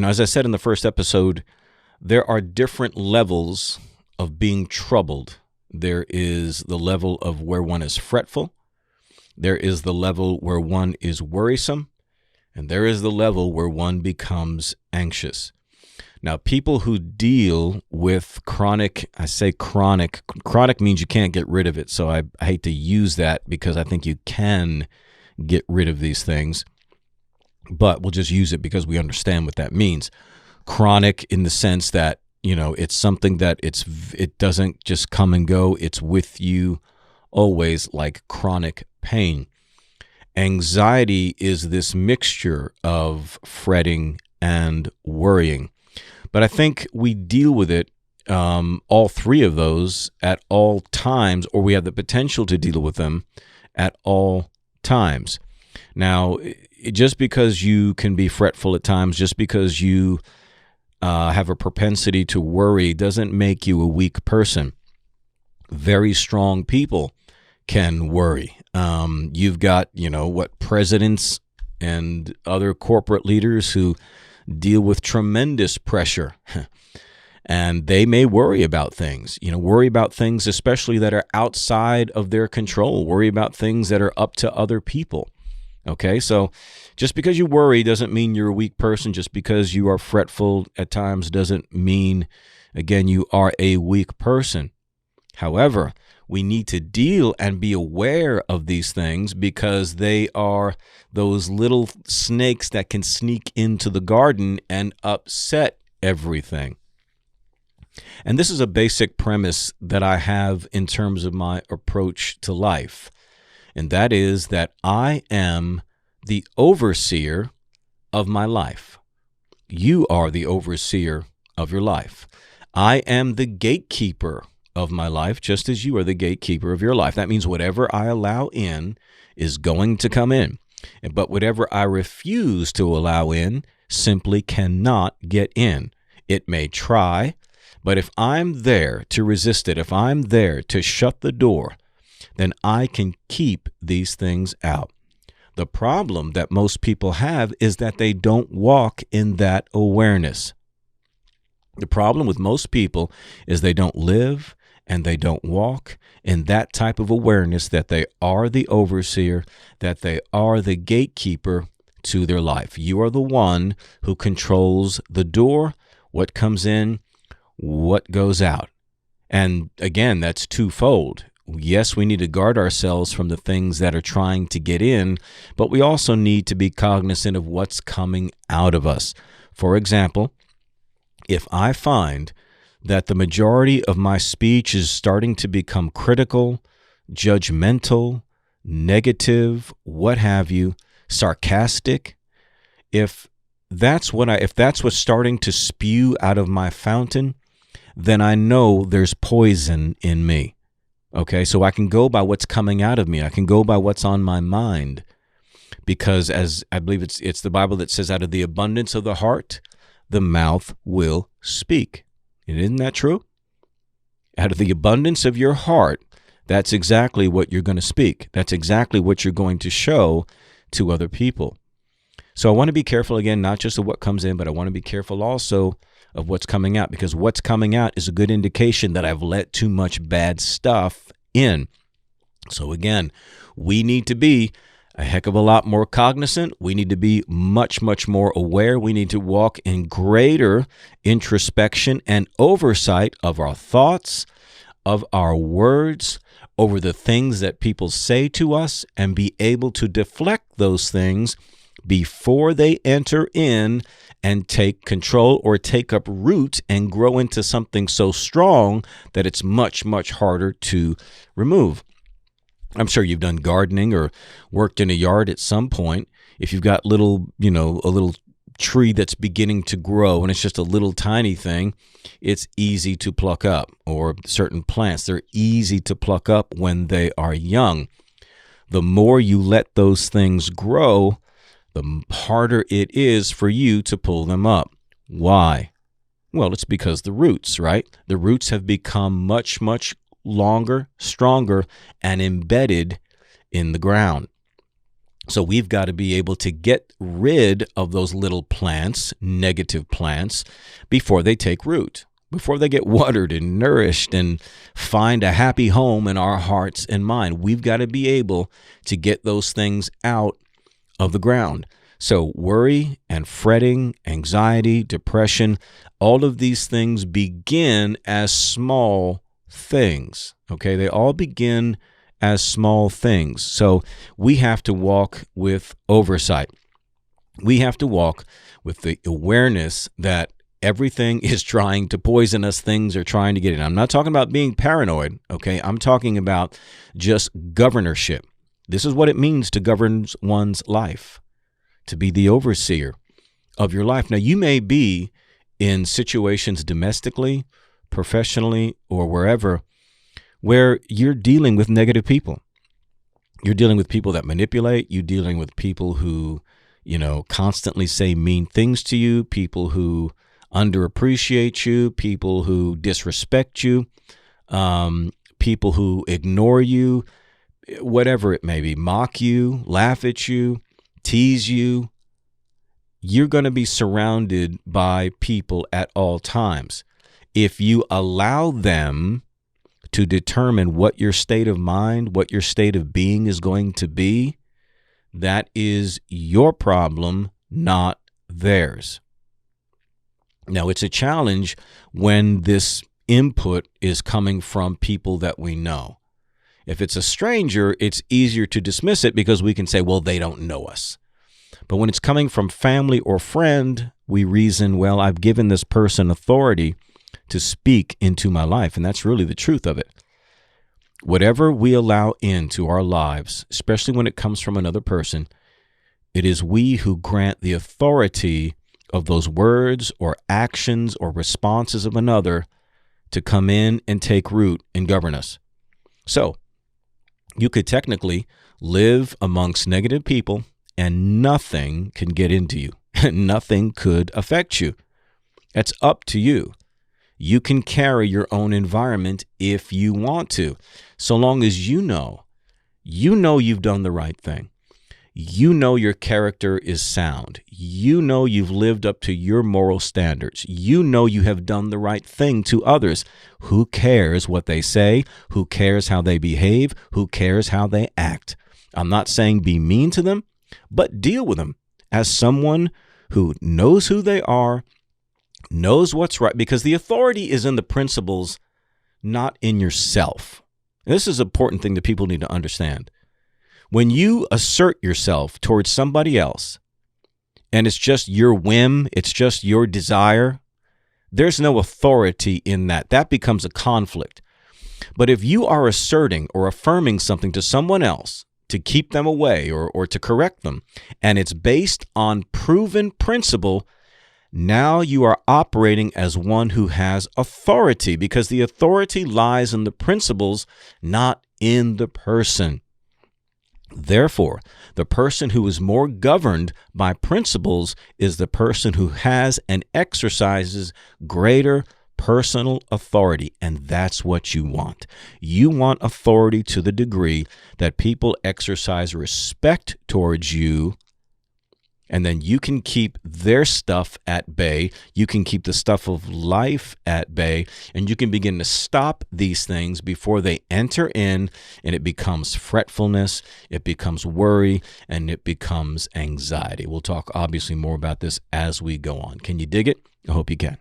as I said in the first episode, there are different levels of being troubled. There is the level of where one is fretful. There is the level where one is worrisome. And there is the level where one becomes anxious. Now, people who deal with chronic, I say chronic means you can't get rid of it. So I hate to use that because I think you can get rid of these things, but we'll just use it because we understand what that means. Chronic in the sense that, it's something that it doesn't just come and go. It's with you always, like chronic pain. Anxiety is this mixture of fretting and worrying. But I think we deal with it, all three of those at all times, or we have the potential to deal with them at all times. Now, just because you can be fretful at times, just because you have a propensity to worry, doesn't make you a weak person. Very strong people can worry. You've got, presidents and other corporate leaders who deal with tremendous pressure. And they may worry about things, especially that are outside of their control, worry about things that are up to other people. Okay, so just because you worry doesn't mean you're a weak person. Just because you are fretful at times doesn't mean, again, you are a weak person. However, we need to deal and be aware of these things because they are those little snakes that can sneak into the garden and upset everything. And this is a basic premise that I have in terms of my approach to life. And that is that I am the overseer of my life. You are the overseer of your life. I am the gatekeeper of my life, just as you are the gatekeeper of your life. That means whatever I allow in is going to come in. But whatever I refuse to allow in simply cannot get in. It may try, but if I'm there to resist it, if I'm there to shut the door, then I can keep these things out. The problem that most people have is that they don't walk in that awareness. The problem with most people is they don't live and they don't walk in that type of awareness that they are the overseer, that they are the gatekeeper to their life. You are the one who controls the door, what comes in, what goes out. And again, that's twofold. Yes, we need to guard ourselves from the things that are trying to get in, but we also need to be cognizant of what's coming out of us. For example, if I find that the majority of my speech is starting to become critical, judgmental, negative, what have you, sarcastic, if that's what's starting to spew out of my fountain, then I know there's poison in me. Okay, so I can go by what's coming out of me. I can go by what's on my mind, because as I believe it's the Bible that says, out of the abundance of the heart, the mouth will speak. Isn't that true? Out of the abundance of your heart, that's exactly what you're going to speak. That's exactly what you're going to show to other people. So I want to be careful, again, not just of what comes in, but I want to be careful also of what's coming out, because what's coming out is a good indication that I've let too much bad stuff in. So again, we need to be a heck of a lot more cognizant. We need to be much, much more aware. We need to walk in greater introspection and oversight of our thoughts, of our words, over the things that people say to us, and be able to deflect those things before they enter in and take control or take up root and grow into something so strong that it's much, much harder to remove. I'm sure you've done gardening or worked in a yard at some point. If you've got a little tree that's beginning to grow and it's just a little tiny thing, it's easy to pluck up. Or certain plants, they're easy to pluck up when they are young. The more you let those things grow, the harder it is for you to pull them up. Why? Well, it's because the roots, right? The roots have become much, much longer, stronger, and embedded in the ground. So we've got to be able to get rid of those little plants, negative plants, before they take root, before they get watered and nourished and find a happy home in our hearts and mind. We've got to be able to get those things out of the ground. So worry and fretting, anxiety, depression, all of these things begin as small things. Okay, they all begin as small things. So we have to walk with oversight. We have to walk with the awareness that everything is trying to poison us. Things are trying to get in. I'm not talking about being paranoid. Okay, I'm talking about just governorship. This is what it means to govern one's life, to be the overseer of your life. Now, you may be in situations domestically, professionally, or wherever, where you're dealing with negative people. You're dealing with people that manipulate. You're dealing with people who, constantly say mean things to you, people who underappreciate you, people who disrespect you, people who ignore you, whatever it may be, mock you, laugh at you, tease you. You're going to be surrounded by people at all times. If you allow them to determine what your state of mind, what your state of being is going to be, that is your problem, not theirs. Now, it's a challenge when this input is coming from people that we know. If it's a stranger, it's easier to dismiss it because we can say, well, they don't know us. But when it's coming from family or friend, we reason, well, I've given this person authority to speak into my life. And that's really the truth of it. Whatever we allow into our lives, especially when it comes from another person, it is we who grant the authority of those words or actions or responses of another to come in and take root and govern us. So you could technically live amongst negative people and nothing can get into you. Nothing could affect you. That's up to you. You can carry your own environment if you want to, so long as you know you've done the right thing. You know your character is sound. You know you've lived up to your moral standards. You know you have done the right thing to others. Who cares what they say? Who cares how they behave? Who cares how they act? I'm not saying be mean to them, but deal with them as someone who knows who they are, knows what's right, because the authority is in the principles, not in yourself. And this is an important thing that people need to understand. When you assert yourself towards somebody else, and it's just your whim, it's just your desire, there's no authority in that. That becomes a conflict. But if you are asserting or affirming something to someone else to keep them away or to correct them, and it's based on proven principle, now you are operating as one who has authority, because the authority lies in the principles, not in the person. Therefore, the person who is more governed by principles is the person who has and exercises greater personal authority, and that's what you want. You want authority to the degree that people exercise respect towards you, and then you can keep their stuff at bay. You can keep the stuff of life at bay, and you can begin to stop these things before they enter in, and it becomes fretfulness, it becomes worry, and it becomes anxiety. We'll talk obviously more about this as we go on. Can you dig it? I hope you can.